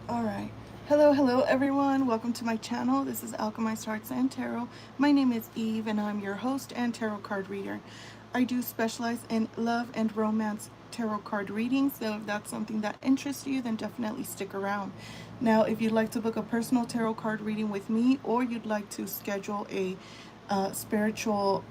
All right. Hello everyone. Welcome to my channel. This is Alchemized Hearts and Tarot. My name is Eve and I'm your host and tarot card reader. I do specialize in love and romance tarot card readings, so if that's something that interests you, then definitely stick around. Now, if you'd like to book a personal tarot card reading with me, or you'd like to schedule uh, spiritual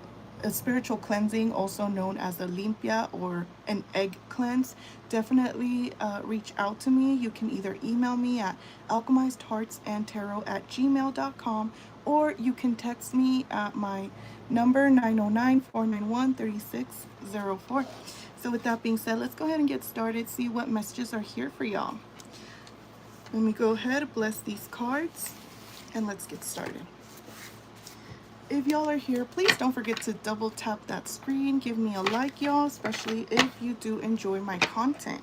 a spiritual cleansing, also known as a limpia or an egg cleanse, definitely reach out to me. You can either email me at alchemizedheartsandtarot@gmail.com, or you can text me at my number 909-491-3604. So with that being said, let's go ahead and get started, see what messages are here for y'all. Let me go ahead, bless these cards, and let's get started. If y'all are here, please don't forget to double tap that screen. Give me a like, y'all, especially if you do enjoy my content.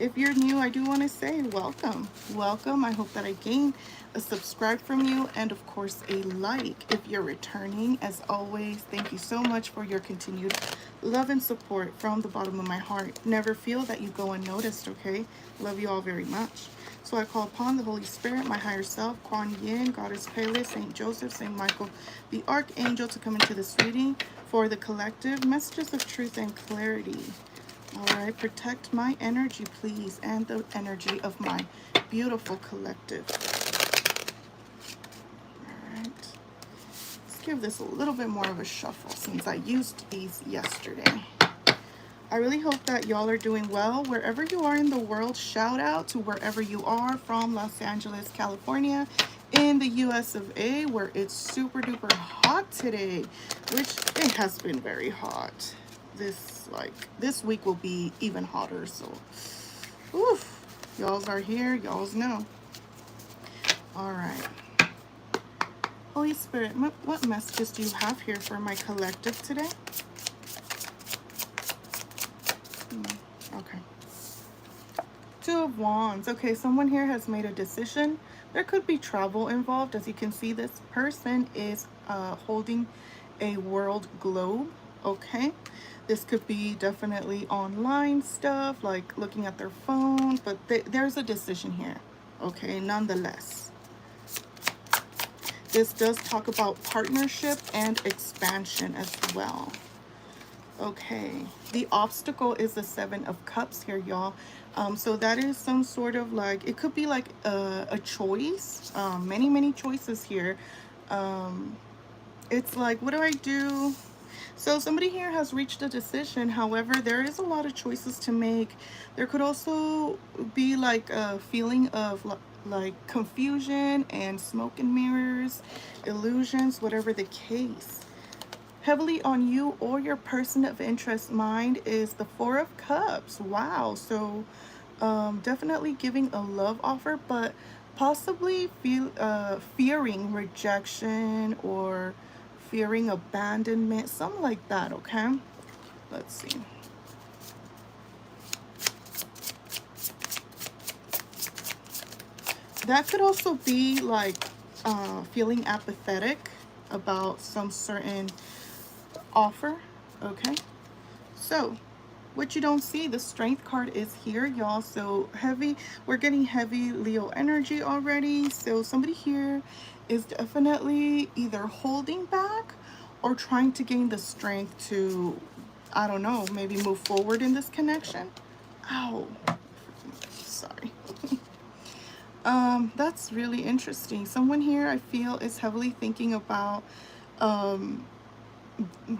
If you're new, I do want to say welcome. Welcome. I hope that I gain a subscribe from you and, of course, a like. If you're returning, as always, thank you so much for your continued love and support from the bottom of my heart. Never feel that you go unnoticed, okay? Love you all very much. So I call upon the Holy Spirit, my higher self, Kuan Yin, Goddess Pele, Saint Joseph, Saint Michael, the Archangel, to come into this reading for the collective messages of truth and clarity. All right, protect my energy, please, and the energy of my beautiful collective. All right, let's give this a little bit more of a shuffle since I used these yesterday. I really hope that y'all are doing well wherever you are in the world. Shout out to wherever you are from Los Angeles, California, in the US of A, where it's super duper hot today, which it has been very hot. This week will be even hotter, so oof, y'all's are here, y'all's know. All right. Holy Spirit, what messages do you have here for my collective today? Okay. Two of Wands. Okay, someone here has made a decision. There could be travel involved. As you can see, this person is holding a world globe. Okay, this could be definitely online stuff, like looking at their phone, but there's a decision here. Okay, nonetheless, this does talk about partnership and expansion as well. Okay, the obstacle is the Seven of Cups here, y'all. So that is some sort of like, it could be like a choice. Many choices here. It's like, what do I do? So somebody here has reached a decision. However, there is a lot of choices to make. There could also be like a feeling of like confusion and smoke and mirrors, illusions, whatever the case. Heavily on you or your person of interest mind is the Four of Cups. Wow. So definitely giving a love offer, but possibly fearing rejection or fearing abandonment, something like that. Okay, let's see. That could also be like feeling apathetic about some certain offer. Okay, so what you don't see, the Strength card is here, y'all. So heavy, we're getting heavy Leo energy already. So somebody here is definitely either holding back or trying to gain the strength to, I don't know, maybe move forward in this connection. Ow, sorry. That's really interesting. Someone here, I feel, is heavily thinking about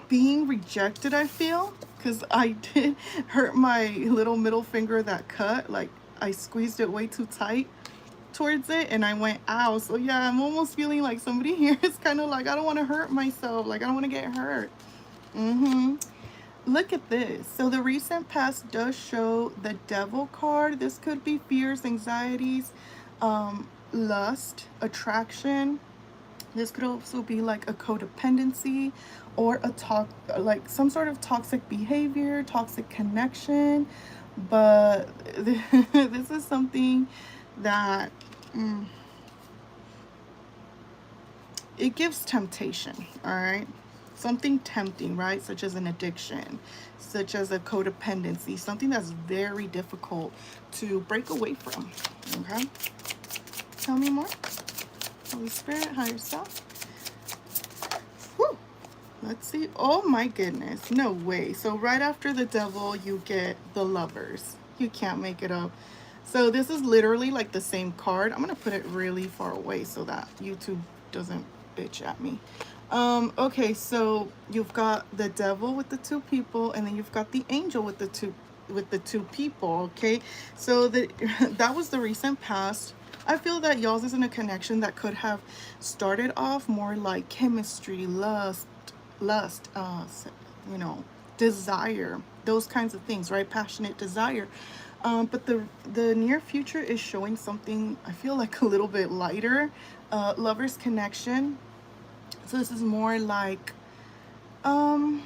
being rejected. I feel, because I did hurt my little middle finger that cut. Like, I squeezed it way too tight towards it and I went ow. So yeah, I'm almost feeling like somebody here is kind of like, I don't want to hurt myself, like I don't want to get hurt. Look at this. So the recent past does show the Devil card. This could be fears, anxieties, lust, attraction. This could also be like a codependency or like some sort of toxic behavior, toxic connection. But this is something that it gives temptation. All right, something tempting, right? Such as an addiction, such as a codependency, something that's very difficult to break away from. Okay, Tell me more. Holy Spirit, higher self. Whew. Let's see. Oh my goodness. No way. So right after the devil, you get the lovers. You can't make it up. So this is literally like the same card. I'm going to put it really far away so that YouTube doesn't bitch at me. Okay, so you've got the devil with the two people, and then you've got the angel with the two people. Okay, so that was the recent past. I feel that y'all's is in a connection that could have started off more like chemistry, lust, you know, desire, those kinds of things, right? Passionate desire. But the near future is showing something, I feel like a little bit lighter, lovers connection. So this is more like, how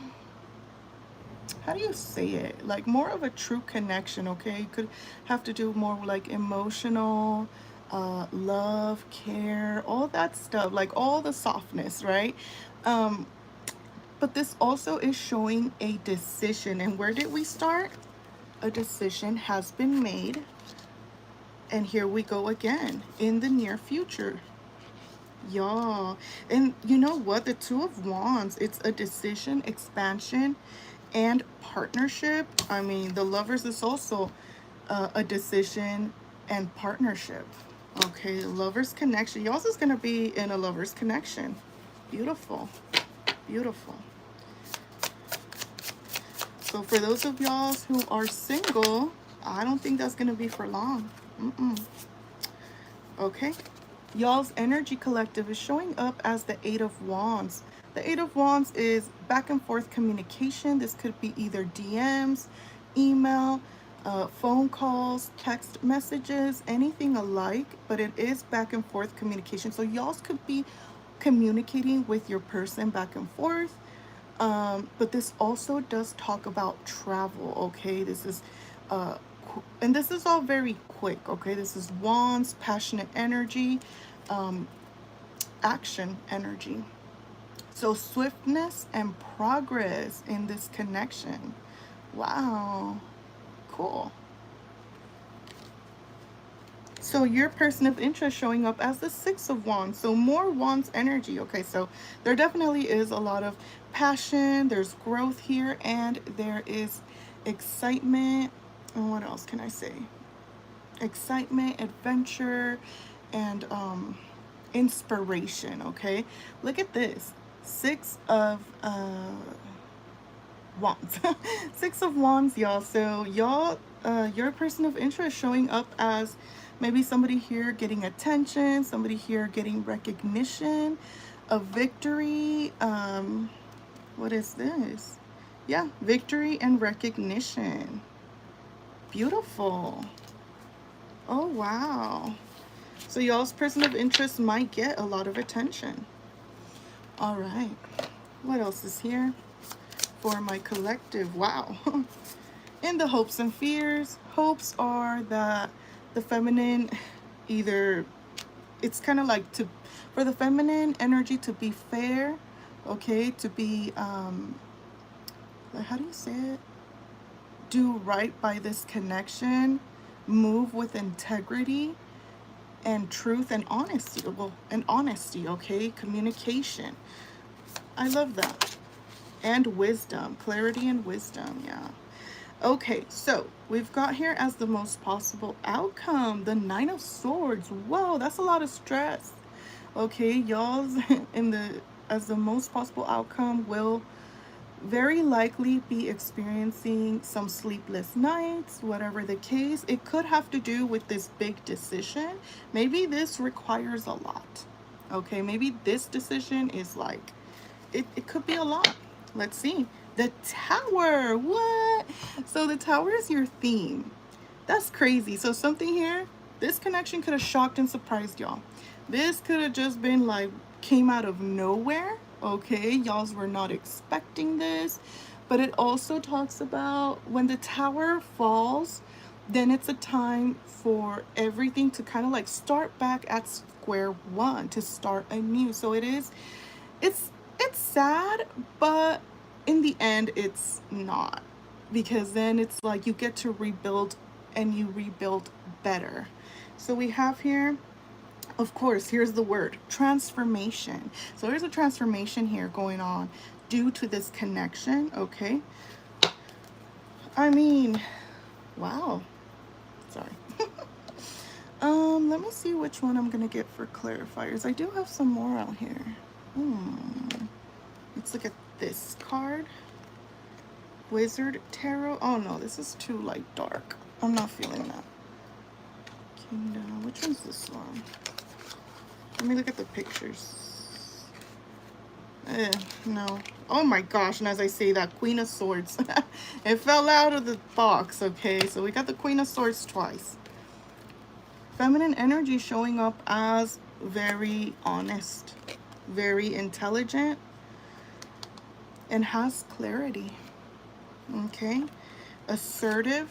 do you say it? Like more of a true connection, okay? It could have to do more like emotional, love, care, all that stuff, like all the softness, right? But this also is showing a decision. And where did we start? A decision has been made. And here we go again in the near future. Yeah. And you know what? The Two of Wands, it's a decision, expansion, and partnership. I mean, the lovers is also a decision and partnership. Okay, lovers connection. Y'all's is going to be in a lovers connection. Beautiful. Beautiful. So for those of y'all who are single, I don't think that's going to be for long. Okay. Y'all's energy collective is showing up as the Eight of Wands. The Eight of Wands is back and forth communication. This could be either DMs, email, phone calls, text messages, anything alike, but it is back and forth communication. So y'all's could be communicating with your person back and forth. But this also does talk about travel, okay? This is and this is all very quick, okay? This is Wands, passionate energy, action energy. So swiftness and progress in this connection. Wow, cool. So your person of interest showing up as the Six of Wands. So more Wands energy. Okay, so there definitely is a lot of passion. There's growth here, and there is excitement. And what else can I say? Excitement, adventure, and inspiration. Okay, look at this. Six of Wands. Six of Wands, y'all. So y'all, your person of interest showing up as maybe somebody here getting attention, somebody here getting recognition, a victory. What is this? Yeah, victory and recognition. Beautiful. Oh, wow. So y'all's person of interest might get a lot of attention. All right. What else is here for my collective? Wow. In the hopes and fears, hopes are that the feminine, either it's kind of like for the feminine energy to be fair, okay, to be how do you say it, do right by this connection, move with integrity and truth and honesty. Well, and honesty, okay, communication. I love that. And wisdom, clarity and wisdom. Yeah. Okay, so we've got here as the most possible outcome, the Nine of Swords. Whoa, that's a lot of stress. Okay, y'all's as the most possible outcome will very likely be experiencing some sleepless nights, whatever the case. It could have to do with this big decision. Maybe this requires a lot. Okay, maybe this decision is like, it could be a lot. Let's see. The Tower. What? So the Tower is your theme. That's crazy. So something here, this connection could have shocked and surprised y'all. This could have just been like, came out of nowhere. Okay, y'all's were not expecting this. But it also talks about when the Tower falls, then it's a time for everything to kind of like start back at square one, to start anew. So it's sad, but in the end it's not, because then it's like you get to rebuild, and you rebuild better. So we have here Of course, here's the word, transformation. So there's a transformation here going on due to this connection, okay? I mean, wow. Sorry. Let me see which one I'm gonna get for clarifiers. I do have some more out here. Let's look at this card. Wizard Tarot. Oh no, this is too like dark. I'm not feeling that. Kingdom. Which one's this one? Let me look at the pictures. No. Oh my gosh, and as I say that, Queen of Swords. It fell out of the box, okay? So we got the Queen of Swords twice. Feminine energy showing up as very honest, very intelligent, and has clarity, okay? Assertive,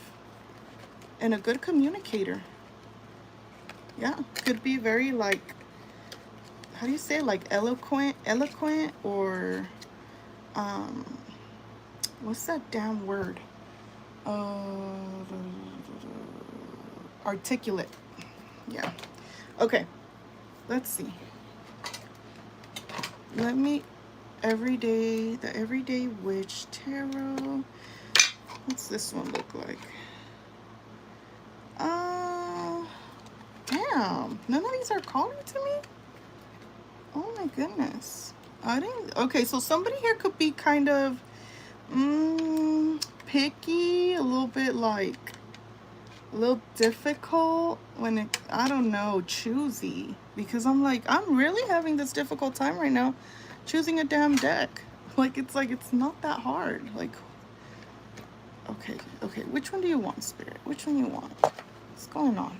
and a good communicator. Yeah, could be very like, how do you say, like eloquent, or what's that damn word? Articulate. Yeah. Okay. Let's see. Let me the Everyday Witch Tarot. What's this one look like? Damn. None of these are calling to me? Oh my goodness. I didn't. Okay, so somebody here could be kind of picky, a little bit like a little difficult when it, I don't know, choosy, because I'm like, I'm really having this difficult time right now choosing a damn deck. Like it's not that hard. Like, okay, which one do you want, Spirit? Which one do you want? What's going on?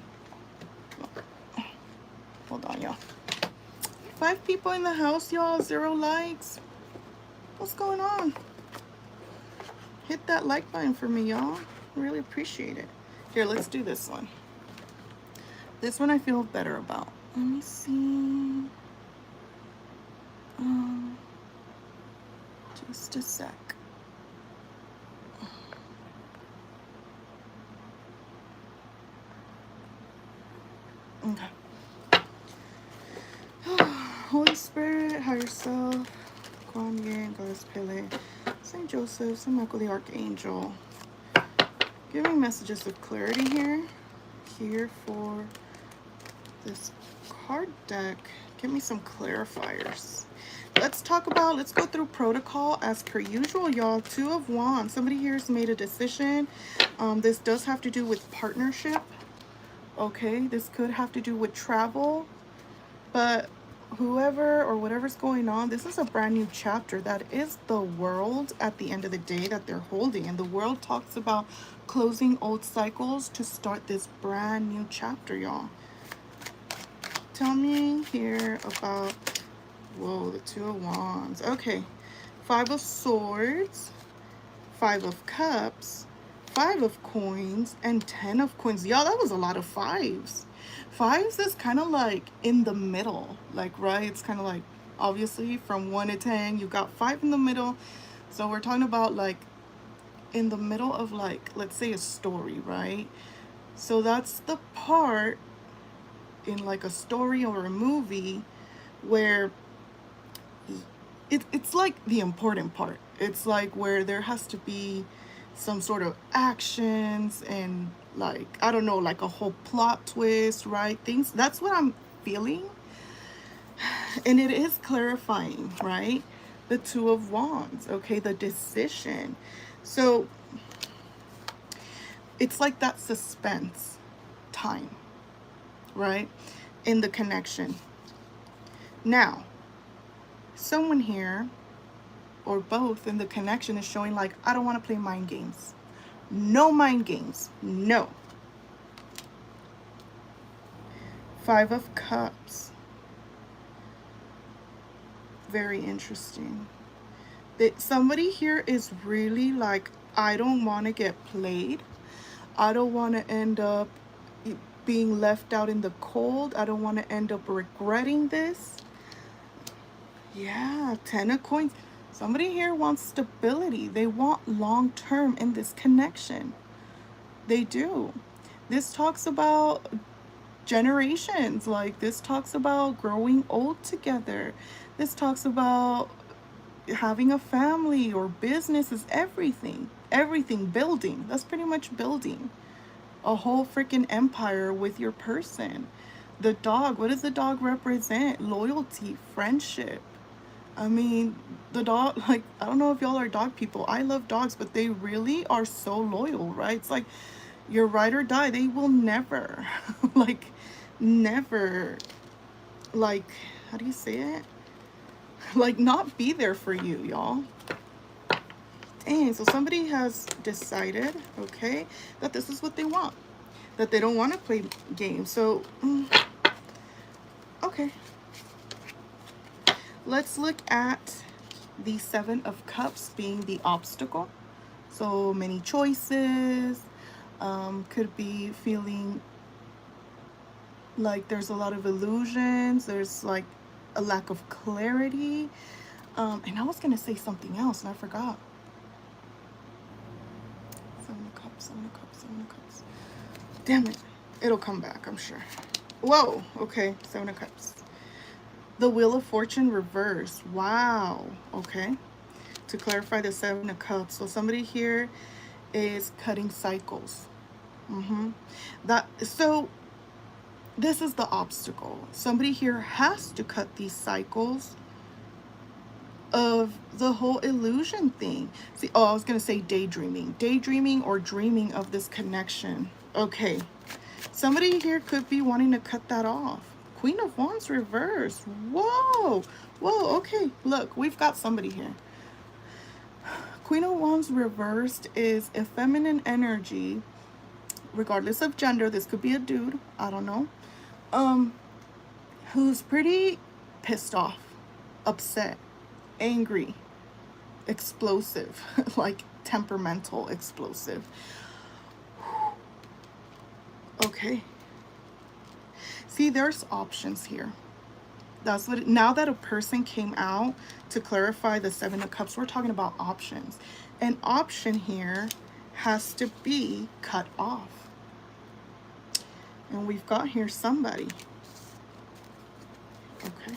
Hold on, y'all. 5 people in the house, y'all. 0 likes. What's going on? Hit that like button for me, y'all. Really appreciate it. Here, let's do this one. This one I feel better about. Let me see. Just a sec. Okay. Holy Spirit, higher self, Kuan Yin, Goddess Pele, Saint Joseph, Saint Michael the Archangel. Give me messages of clarity here for this card deck. Give me some clarifiers. Let's go through protocol as per usual, y'all. 2 of Wands. Somebody here has made a decision. This does have to do with partnership. Okay, this could have to do with travel, but whoever or whatever's going on, this is a brand new chapter. That is the World at the end of the day that they're holding, and the World talks about closing old cycles to start this brand new chapter, y'all. Tell me here about, whoa, the 2 of Wands. Okay, 5 of Swords, 5 of Cups, 5 of Coins, and 10 of Coins. Y'all, that was a lot of 5s. 5s is kind of like in the middle, like, right? It's kind of like, obviously, from 1 to 10, you got 5 in the middle. So we're talking about like in the middle of, like, let's say a story, right? So that's the part in like a story or a movie where it's like the important part. It's like where there has to be some sort of actions and, like, I don't know, like a whole plot twist, right? Things, that's what I'm feeling. And it is clarifying, right? The 2 of Wands, okay, the decision. So it's like that suspense time, right, in the connection. Now, someone here or both in the connection is showing like, I don't want to play mind games. No mind games. No. 5 of Cups. Very interesting. That somebody here is really like, I don't want to get played. I don't want to end up being left out in the cold. I don't want to end up regretting this. Yeah, 10 of Coins. Somebody here wants stability. They want long term in this connection. They do. This talks about generations. Like, this talks about growing old together. This talks about having a family or business, is everything. Everything. Building. That's pretty much building a whole freaking empire with your person. The dog, what does the dog represent? Loyalty, friendship. I mean, the dog, like, I don't know if y'all are dog people. I love dogs, but they really are so loyal, right? It's like your ride or die. They will never, like, never, like, how do you say it? Like, not be there for you, y'all. Dang, so somebody has decided, okay, that this is what they want. That they don't want to play games. So, okay. Let's look at the Seven of Cups being the obstacle. So many choices. Could be feeling like there's a lot of illusions. There's like a lack of clarity. And I was going to say something else and I forgot. Seven of Cups, Seven of Cups, Seven of Cups. Damn it. It'll come back, I'm sure. Whoa. Okay. Seven of Cups. The Wheel of Fortune reversed. Wow. Okay. To clarify the Seven of Cups. So somebody here is cutting cycles. So this is the obstacle. Somebody here has to cut these cycles of the whole illusion thing. See, oh, I was going to say daydreaming. Daydreaming or dreaming of this connection. Okay. Somebody here could be wanting to cut that off. Queen of Wands reversed. Whoa. Whoa. Okay. Look, we've got somebody here. Queen of Wands reversed is a feminine energy, regardless of gender. This could be a dude. I don't know. Who's pretty pissed off, upset, angry, explosive, like temperamental, explosive. Okay. See, there's options here. That's what, now that a person came out to clarify the Seven of Cups, we're talking about options. An option here has to be cut off. And we've got here somebody. Okay.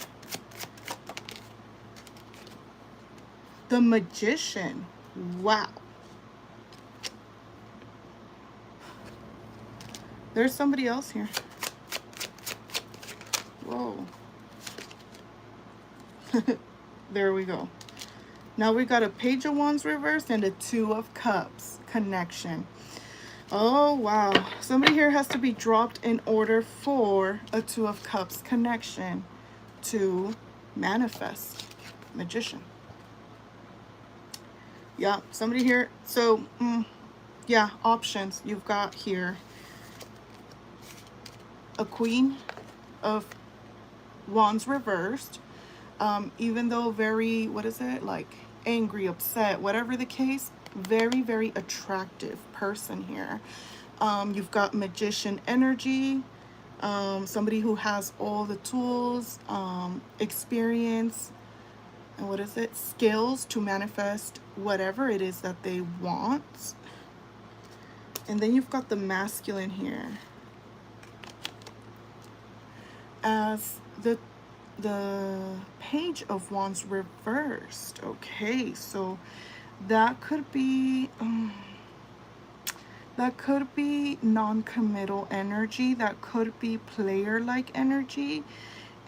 The Magician. Wow. There's somebody else here. Whoa. There we go. Now we got a Page of Wands reversed and a Two of Cups connection. Oh, wow. Somebody here has to be dropped in order for a Two of Cups connection to manifest. Magician. Yeah, somebody here. So, yeah, options. You've got here a Queen of Wands reversed. Even though very, what is it? Like angry, upset, whatever the case, very, very attractive person here. You've got Magician energy. Somebody who has all the tools, experience, and what is it? Skills to manifest whatever it is that they want. And then you've got the masculine here as the Page of Wands reversed. Okay, so that could be non-committal energy, that could be player-like energy,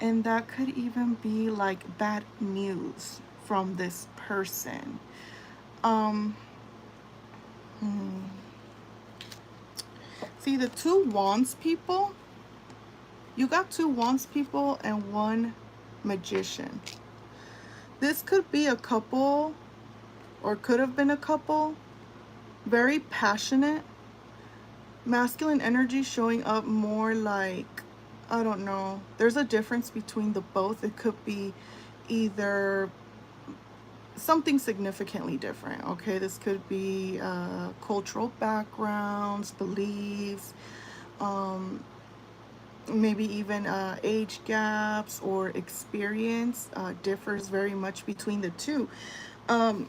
and that could even be like bad news from this person. See, the two Wands people, you got two Wands people and one Magician. This could be a couple, or could have been a couple, very passionate, masculine energy showing up more like, I don't know, there's a difference between the both. It could be either something significantly different. Okay, this could be cultural backgrounds, beliefs, maybe even age gaps or experience differs very much between the two. But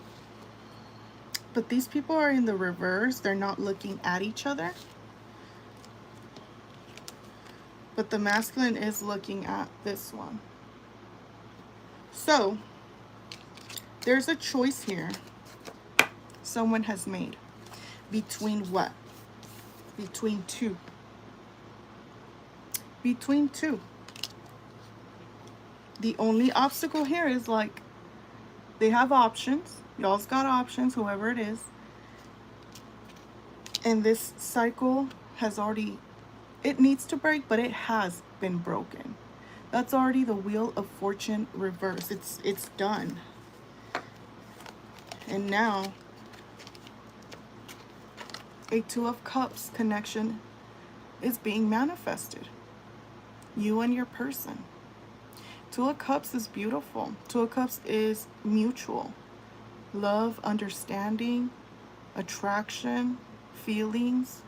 these people are in the reverse. They're not looking at each other. but the masculine is looking at this one. So there's a choice here someone has made between what? Between two. Between two. The only obstacle here is like they have options. Y'all's got options, whoever it is. And this cycle has already, it needs to break, but it has been broken. That's already the Wheel of Fortune reverse. It's done. And now a Two of Cups connection is being manifested. You and your person. Two of Cups is beautiful. Two of Cups is mutual. Love, understanding, attraction, feelings.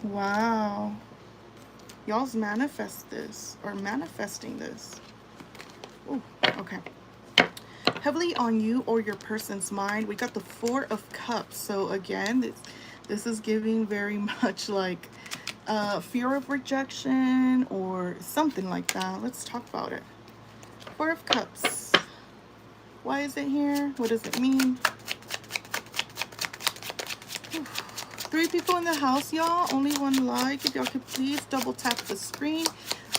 Wow. Y'all's manifest this, or manifesting this. Ooh, okay. Heavily on you or your person's mind. We got the Four of Cups. So again, this is giving very much like fear of rejection or something like that. Let's talk about it. Four of Cups. Why is it here? What does it mean? Whew. 3 people in the house, y'all. Only 1 like. If y'all could please double tap the screen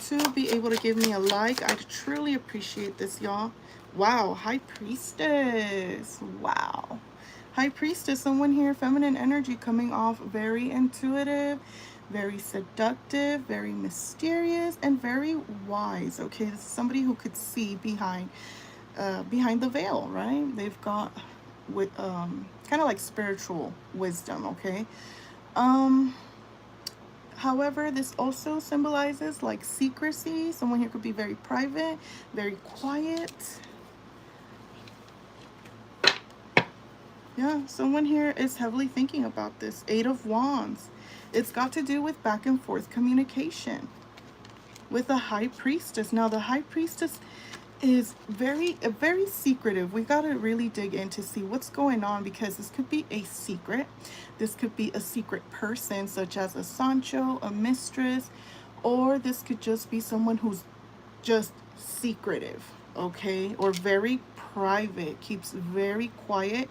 to be able to give me a like. I'd truly appreciate this, y'all. Wow, High Priestess. Wow. High Priestess, someone here, feminine energy coming off very intuitive, very seductive, very mysterious, and very wise. Okay, this is somebody who could see behind the veil, right? They've got with kind of like spiritual wisdom. Okay. However, this also symbolizes like secrecy. Someone here could be very private, very quiet. Yeah, someone here is heavily thinking about this. 8 of Wands. It's got to do with back and forth communication with the High Priestess. Now, the High Priestess is very secretive. We got to really dig in to see what's going on, because this could be a secret. This could be a secret person, such as a Sancho, a mistress, or this could just be someone who's just secretive, okay, or very private, keeps very quiet,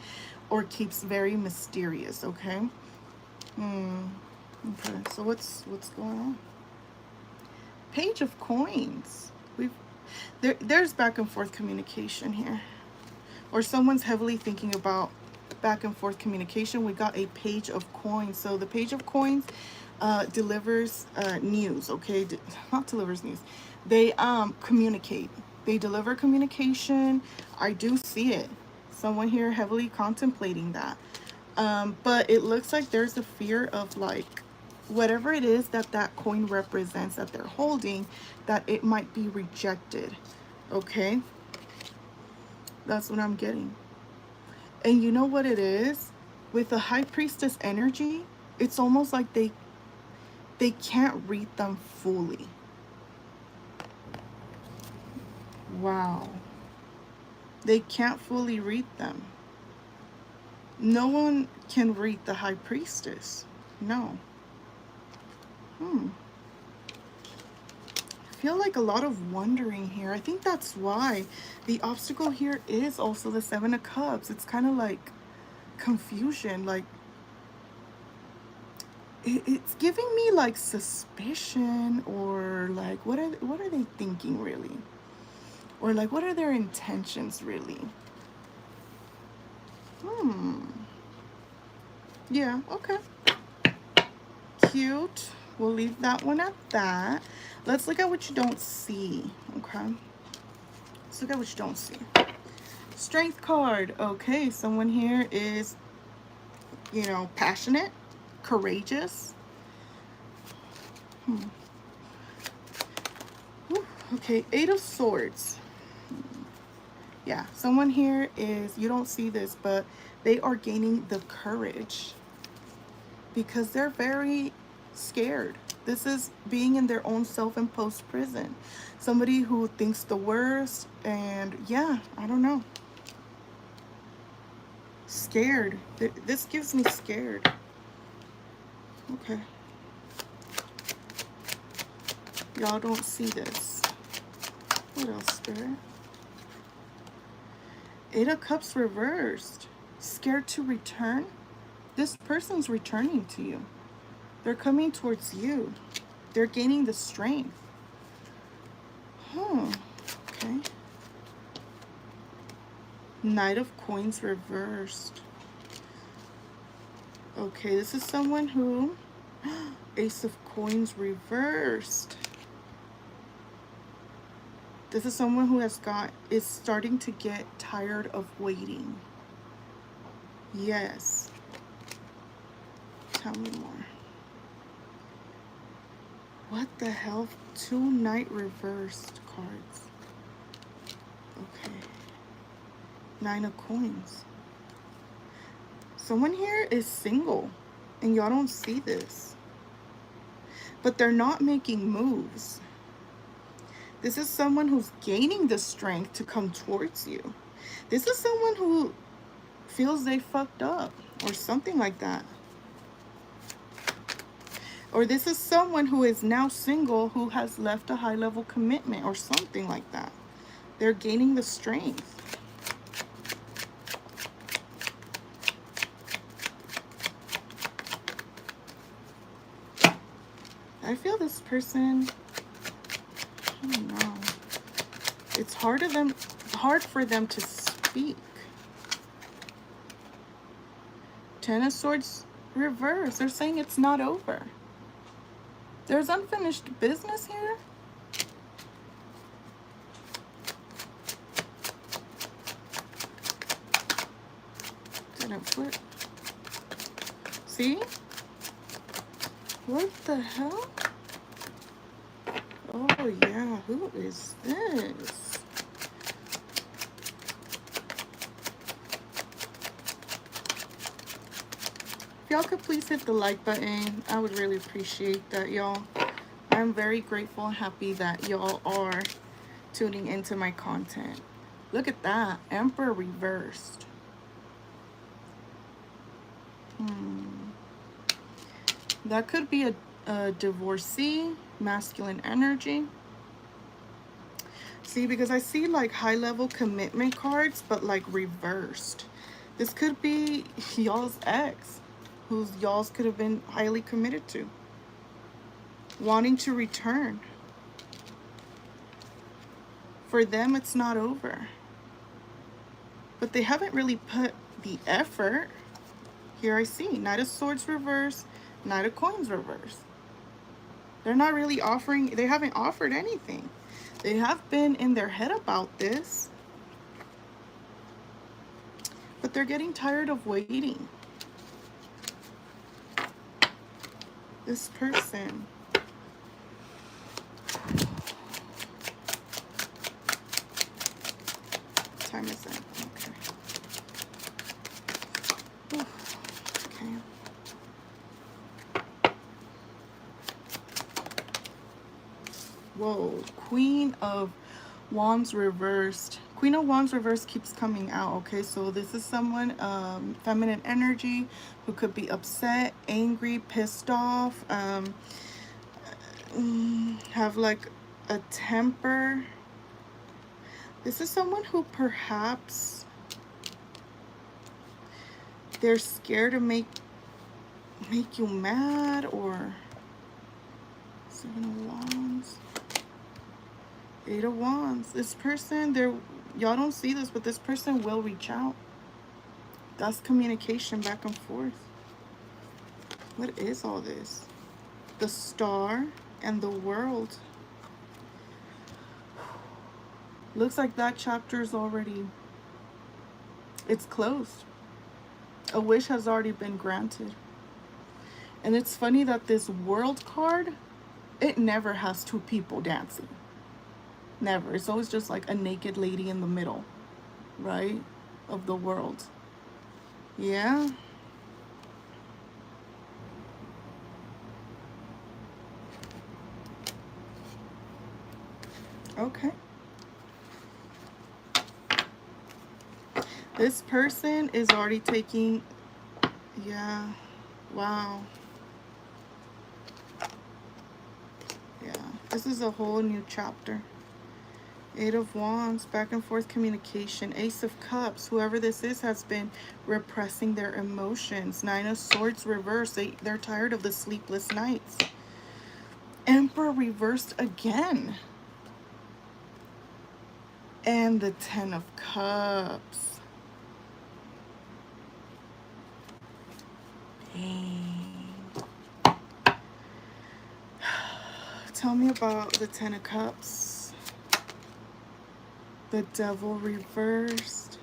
or keeps very mysterious. Okay. Okay, so what's going on? Page of Coins. There's back and forth communication here, or someone's heavily thinking about back and forth communication. We got a Page of Coins. So the Page of Coins delivers news. Okay, not delivers news. They communicate. They deliver communication. I do see it. Someone here heavily contemplating that. But it looks like there's a fear of like whatever it is that coin represents that they're holding, that it might be rejected. Okay, that's what I'm getting. And you know what it is with the High Priestess energy? It's almost like they can't read them fully. Wow. They can't fully read them. No one can read the High Priestess. No. I feel like a lot of wondering here. I think that's why the obstacle here is also the 7 of Cups. It's kind of like confusion. Like it's giving me like suspicion, or like what are they thinking really? Or like, what are their intentions really? Yeah, okay. Cute. We'll leave that one at that. Let's look at what you don't see, okay? Let's look at what you don't see. Strength card. Okay, someone here is, you know, passionate, courageous. Okay, 8 of Swords. Yeah, someone here is, you don't see this, but they are gaining the courage because they're very scared. This is being in their own self-imposed prison. Somebody who thinks the worst, and yeah, I don't know. Scared. This gives me scared. Okay. Y'all don't see this. What else, Spirit? Eight of Cups reversed. Scared to return? This person's returning to you. They're coming towards you. They're gaining the strength. Okay. Knight of Coins reversed. Okay, this is someone who... Ace of Coins reversed. This is someone who is starting to get tired of waiting. Yes. Tell me more. What the hell? 2 Knight reversed cards. Okay. 9 of Coins. Someone here is single, and y'all don't see this. But they're not making moves. This is someone who's gaining the strength to come towards you. This is someone who feels they fucked up or something like that. Or this is someone who is now single who has left a high-level commitment or something like that. They're gaining the strength. I feel this person, I don't know. It's hard for them to speak. 10 of Swords reverse. They're saying it's not over. There's unfinished business here. Didn't flip. See? What the hell? Oh yeah, who is this? If y'all could please hit the like button, I would really appreciate that, y'all. I'm very grateful and happy that y'all are tuning into my content. Look at that, Emperor reversed. That could be a divorcee, masculine energy. See, because I see like high-level commitment cards, but like reversed. This could be y'all's ex, whose y'all's could have been highly committed to, wanting to return. For them, it's not over. But they haven't really put the effort. Here I see Knight of Swords reverse, Knight of Coins reverse. They're not really offering, they haven't offered anything. They have been in their head about this. But they're getting tired of waiting. This person. What time is it? Okay. Oof. Okay. Whoa, Queen of Wands reversed. Queen of Wands reversed keeps coming out. Okay, so this is someone, feminine energy, who could be upset, angry, pissed off, have like a temper. This is someone who perhaps they're scared to make you mad, or 7 of Wands. 8 of Wands. This person, y'all don't see this, but this person will reach out. That's communication back and forth. What is all this? The Star and the World. Looks like that chapter is already, it's closed. A wish has already been granted. And it's funny that this World card, it never has 2 people dancing. Never. It's always just like a naked lady in the middle, right, of the world. Yeah. Okay. This person is already taking, yeah, wow. Yeah. This is a whole new chapter. Eight of Wands, back and forth communication. Ace of Cups, whoever this is has been repressing their emotions. Nine of Swords reversed. They're tired of the sleepless nights. Emperor reversed again. And the Ten of Cups. Dang. Tell me about the Ten of Cups. The Devil reversed.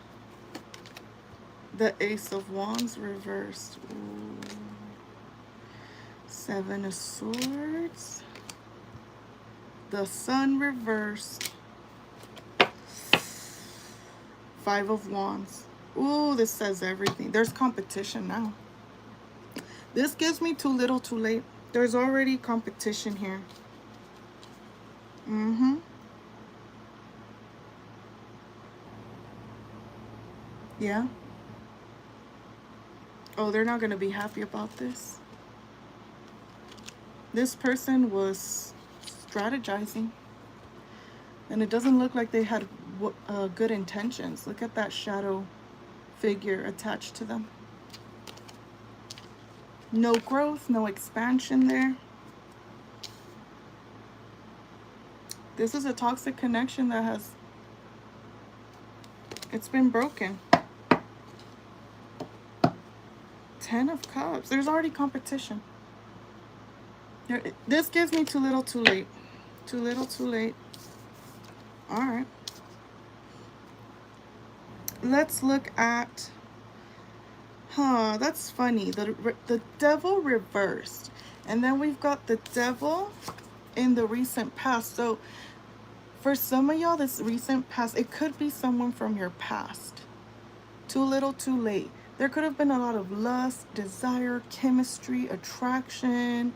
The Ace of Wands reversed. Ooh. Seven of Swords. The Sun reversed. Five of Wands. Ooh, this says everything. There's competition now. This gives me too little too late. There's already competition here. Yeah. Oh, they're not going to be happy about this. This person was strategizing. And it doesn't look like they had good intentions. Look at that shadow figure attached to them. No growth, no expansion there. This is a toxic connection that has, it's been broken. Ten of Cups. There's already competition. This gives me too little too late. Too little too late. All right. Let's look at, that's funny. The Devil reversed. And then we've got the Devil in the recent past. So for some of y'all, this recent past, it could be someone from your past. Too little too late. There could have been a lot of lust, desire, chemistry, attraction,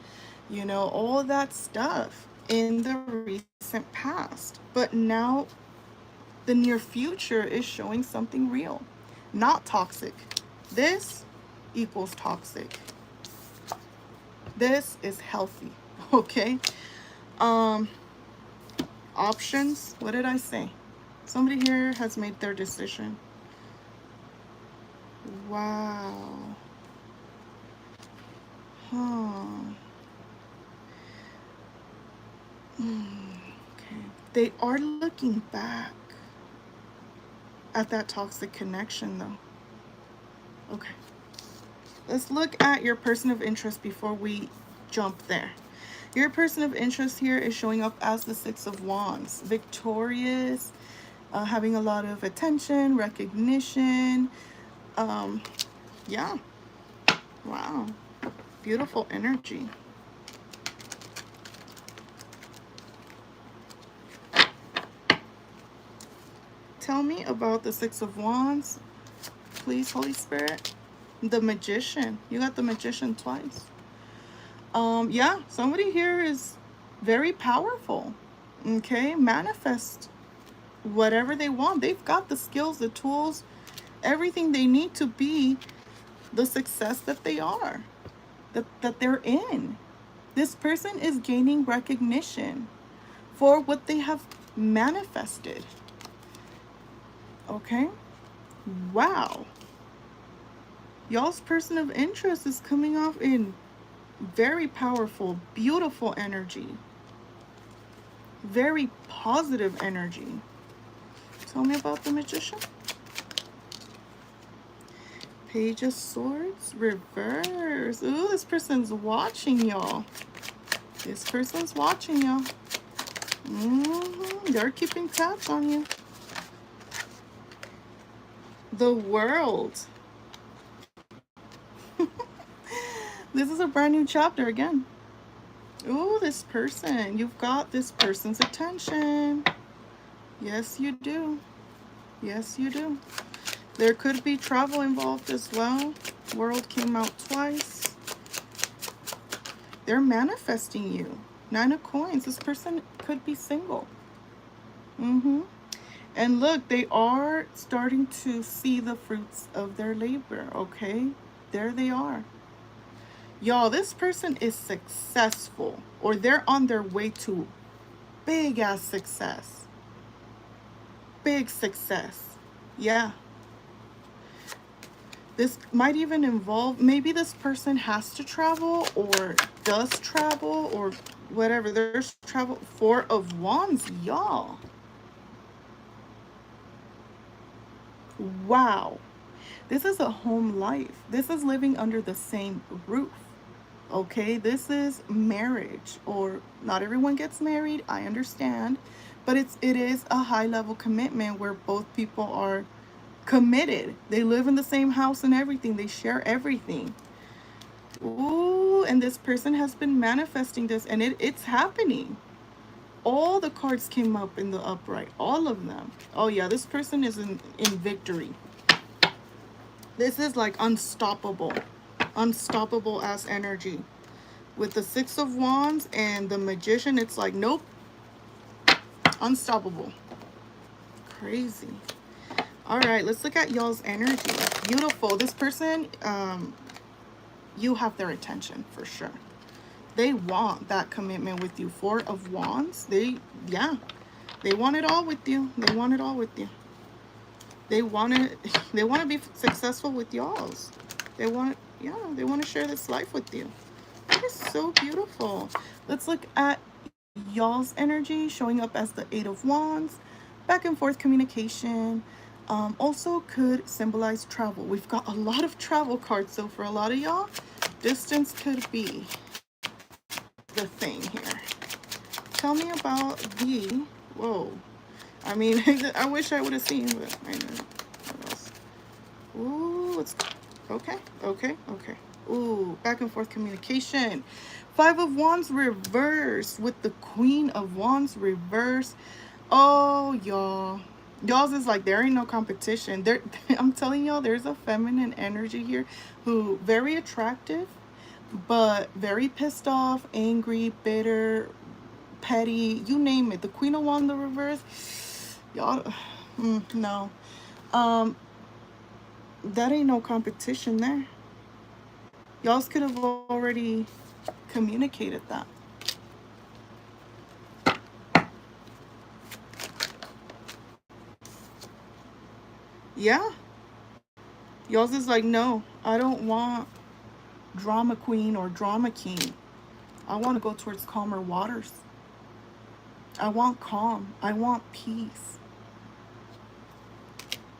you know, all that stuff in the recent past. But now the near future is showing something real, not toxic. This equals toxic. This is healthy, okay? Options, what did I say? Somebody here has made their decision. Wow. Okay. They are looking back at that toxic connection though. Okay. Let's look at your person of interest before we jump there. Your person of interest here is showing up as the Six of Wands. Victorious, having a lot of attention, recognition. Yeah. Wow. Beautiful energy. Tell me about the Six of Wands, please, Holy Spirit. The Magician. You got the Magician twice. Yeah, somebody here is very powerful. Okay, manifest whatever they want. They've got the skills, the tools, everything they need to be the success that they are, that they're in. This person is gaining recognition for what they have manifested. Okay? Wow. Y'all's person of interest is coming off in very powerful, beautiful energy. Very positive energy. Tell me about the Magician. Page of Swords, reverse. Ooh, this person's watching y'all. This person's watching y'all. They're keeping tabs on you. The World. This is a brand new chapter again. Ooh, this person. You've got this person's attention. Yes, you do. Yes, you do. There could be travel involved as well. World came out twice. They're manifesting you. Nine of Coins. This person could be single. And look, they are starting to see the fruits of their labor, okay? There they are. Y'all, this person is successful, or they're on their way to big ass success. Big success. Yeah. This might even involve, maybe this person has to travel or does travel or whatever. There's travel. Four of Wands, y'all. Wow. This is a home life. This is living under the same roof. Okay, this is marriage, or not everyone gets married, I understand, but it is a high level commitment where both people are committed. They live in the same house and everything. They share everything. Ooh, and this person has been manifesting this, and it's happening. All the cards came up in the upright, all of them. Oh yeah, this person is in victory. This is like unstoppable ass energy. With the Six of Wands and the Magician, it's like, nope, unstoppable. Crazy. All right, let's look at y'all's energy. Beautiful. This person, you have their attention for sure. They want that commitment with you. Four of Wands. They want it all with you. They want it all with you. They want to be successful with y'all's. They want to share this life with you. That is so beautiful. Let's look at y'all's energy, showing up as the Eight of Wands. Back and forth communication. Also could symbolize travel. We've got a lot of travel cards, so for a lot of y'all, distance could be the thing here. Tell me about the, whoa. I mean, I wish I would have seen, but I know. What else? Ooh, it's, okay. Ooh, back and forth communication. Five of Wands reversed with the Queen of Wands reversed. Oh, y'all. Y'all's is like, there ain't no competition. There, I'm telling y'all, there's a feminine energy here who very attractive, but very pissed off, angry, bitter, petty, you name it. The Queen of Wands the reverse, y'all, no. That ain't no competition there. Y'all's could have already communicated that. Yeah. Y'all's is like, no, I don't want drama queen or drama king. I want to go towards calmer waters. I want calm. I want peace.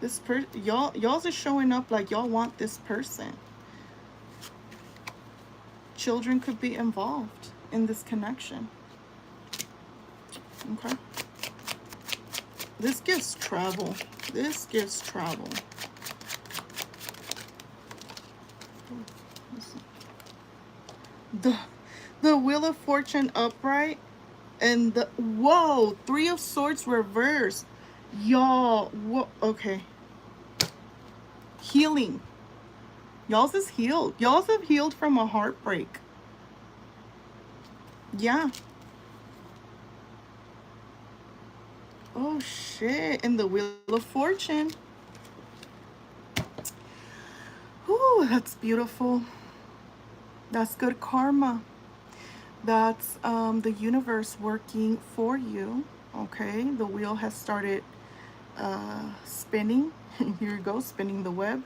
This y'all's is showing up like y'all want this person. Children could be involved in this connection. Okay. This gives travel. This gives travel. The Wheel of Fortune upright and the, whoa, Three of Swords reversed. Y'all, okay. Healing. Y'all's is healed. Y'all's have healed from a heartbreak. Yeah. Oh shit. And the Wheel of Fortune. Ooh, that's beautiful. That's good karma. That's the universe working for you. Okay, the wheel has started spinning. Here you go, spinning the web.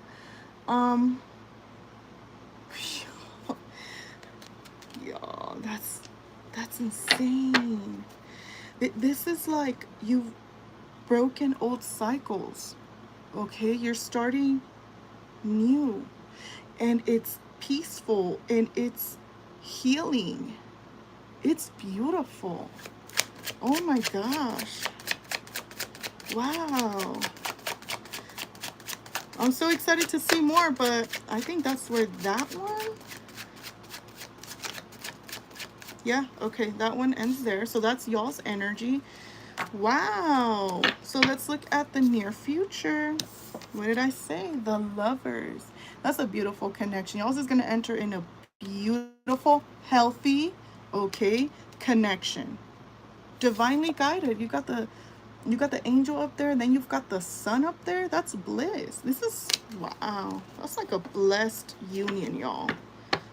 Y'all, that's insane. This is like you've broken old cycles. Okay, you're starting new, and it's peaceful and it's healing. It's beautiful. Oh my gosh. Wow. I'm so excited to see more, but I think that's where that one. Yeah, okay, that one ends there. So that's y'all's energy. Wow. So let's look at the near future. What did I say? The Lovers. That's a beautiful connection. Y'all's is going to enter in a beautiful, healthy, okay, connection. Divinely guided. You got the angel up there, and then you've got the sun up there. That's bliss. This is, wow. That's like a blessed union, y'all.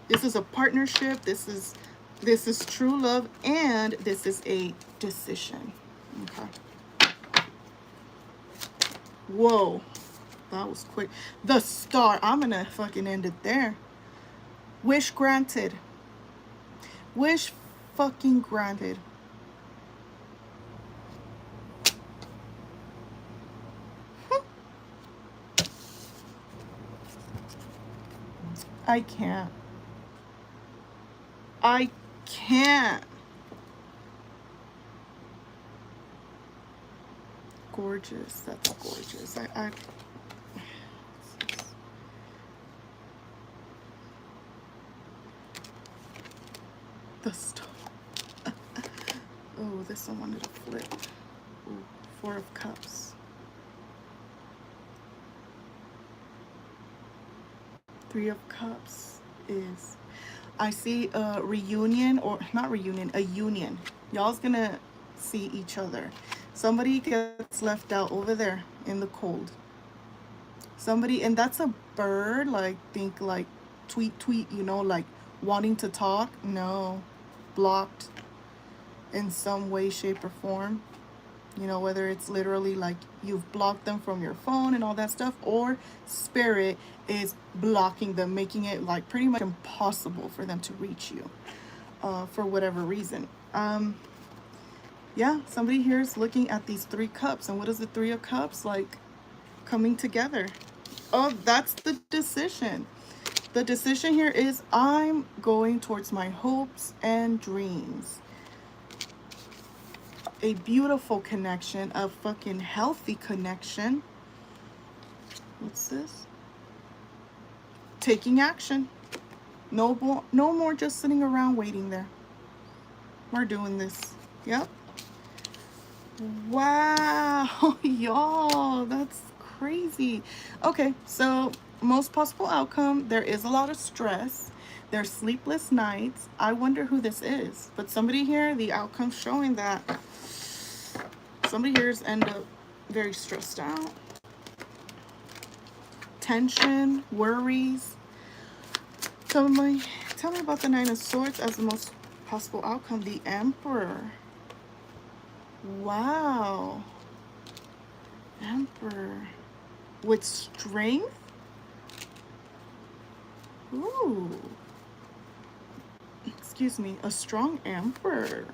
This is a partnership. This is This is true love, and this is a decision. Okay. Whoa. That was quick. The Star. I'm going to fucking end it there. Wish granted. Wish fucking granted. I can't. I can't. Gorgeous. That's gorgeous. The Star. Oh, this one wanted to flip. Ooh, 4 of Cups. 3 of Cups is, I see a reunion, or not reunion, a union. Y'all's gonna see each other. Somebody gets left out over there in the cold. Somebody, and that's a bird, like, think like tweet, you know, like wanting to talk. No, blocked in some way, shape, or form. You know, whether it's literally like you've blocked them from your phone and all that stuff, or spirit is blocking them, making it like pretty much impossible for them to reach you for whatever reason. Yeah, somebody here is looking at these 3 cups. And what is the 3 of Cups? Like coming together. Oh, that's the decision. The decision here is I'm going towards my hopes and dreams. A beautiful connection, a fucking healthy connection. What's this? Taking action. No more just sitting around waiting there. We're doing this. Yep. Wow, y'all, that's crazy. Okay, so most possible outcome, there is a lot of stress. There's sleepless nights. I wonder who this is. But somebody here, the outcome showing that somebody here's end up very stressed out. Tension, worries. Tell me about the 9 of Swords as the most possible outcome. The Emperor. Wow. Emperor. With strength? Ooh. Excuse me. A strong Emperor.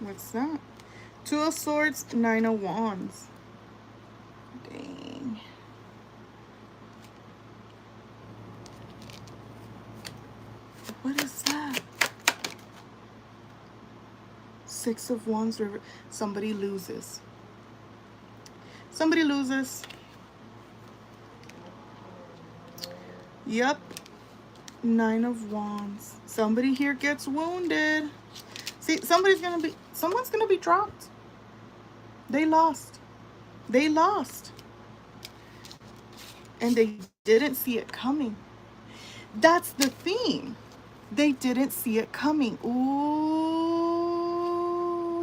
What's that? 2 of Swords, 9 of Wands. Dang. What is that? 6 of Wands. Somebody loses. Somebody loses. Yep. 9 of Wands. Somebody here gets wounded. See, someone's gonna be dropped. They lost. They lost. And they didn't see it coming. That's the theme. They didn't see it coming. Ooh,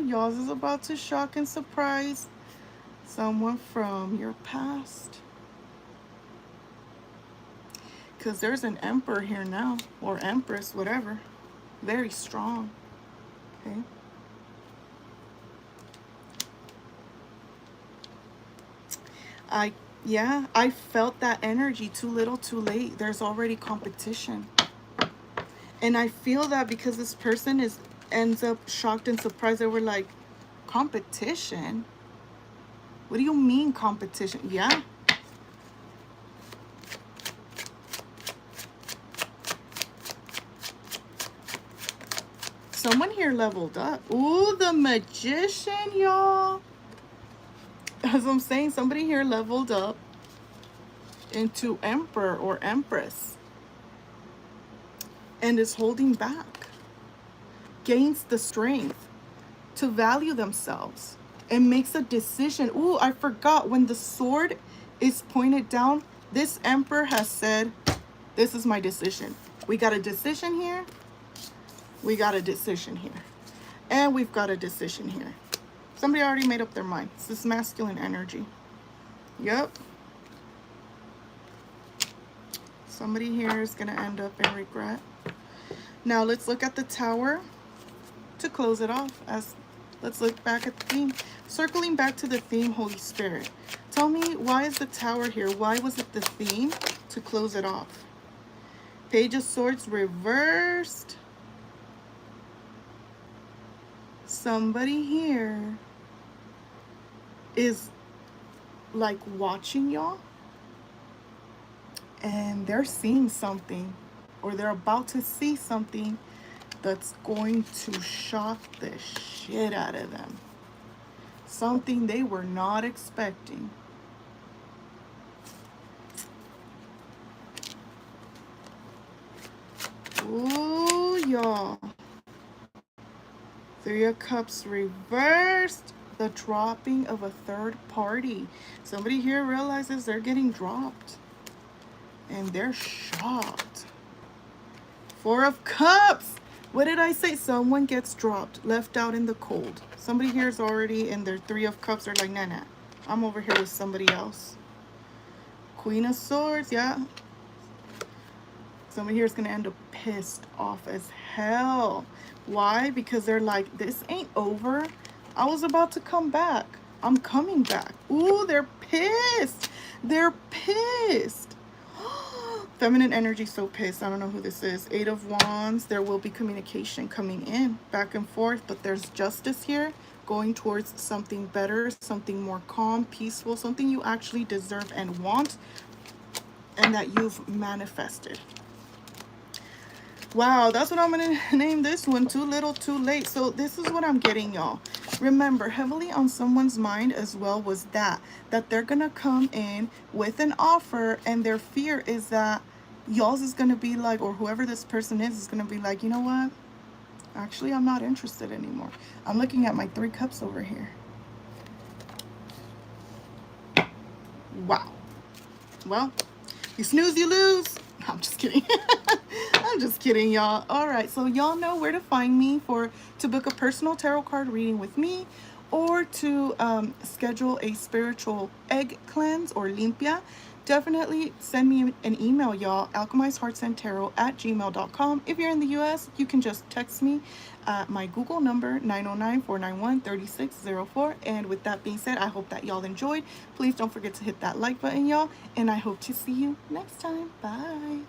yours is about to shock and surprise someone from your past. Because there's an Emperor here now, or Empress, whatever. Very strong. Okay. I felt that energy. Too little, too late. There's already competition. And I feel that because this person ends up shocked and surprised. They were like, competition? What do you mean competition? Yeah. Someone here leveled up. Ooh, the Magician, y'all. As I'm saying, somebody here leveled up into Emperor or Empress. And is holding back. Gains the strength to value themselves. And makes a decision. Ooh, I forgot. When the sword is pointed down, this Emperor has said, this is my decision. We got a decision here. We got a decision here. And we've got a decision here. Somebody already made up their mind. It's this masculine energy. Yep. Somebody here is going to end up in regret. Now let's look at the Tower to close it off. Let's look back at the theme. Circling back to the theme, Holy Spirit. Tell me, why is the Tower here? Why was it the theme to close it off? Page of Swords reversed. Somebody here is like watching y'all, and they're seeing something, or they're about to see something that's going to shock the shit out of them. Something they were not expecting. Ooh, y'all. Three of Cups reversed. The dropping of a third party. Somebody here realizes they're getting dropped, and they're shocked. Four of Cups. What did I say? Someone gets dropped, left out in the cold. Somebody here is already in their Three of Cups. They're like, nah, I'm over here with somebody else. Queen of Swords, yeah. Somebody here is going to end up pissed off as hell. Why? Because they're like, this ain't over. I was about to come back. I'm coming back. Ooh, they're pissed. They're pissed. Feminine energy, so pissed. I don't know who this is. Eight of Wands. There will be communication coming in, back and forth, but there's justice here, going towards something better, something more calm, peaceful, something you actually deserve and want, and that you've manifested. Wow, that's what I'm going to name this one. Too little, too late. So this is what I'm getting, y'all. Remember, heavily on someone's mind as well was that they're going to come in with an offer, and their fear is that y'all's is going to be like, or whoever this person is going to be like, you know what? Actually, I'm not interested anymore. I'm looking at my Three Cups over here. Wow. Well, you snooze, you lose. I'm just kidding. I'm just kidding, y'all. All right, so y'all know where to find me to book a personal tarot card reading with me, or to schedule a spiritual egg cleanse or limpia. Definitely send me an email, y'all. alchemizedheartsandtarot@gmail.com. If you're in the US, you can just text me my Google number, 909-491-3604. And with that being said, I hope that y'all enjoyed. Please don't forget to hit that like button, y'all, and I hope to see you next time. Bye.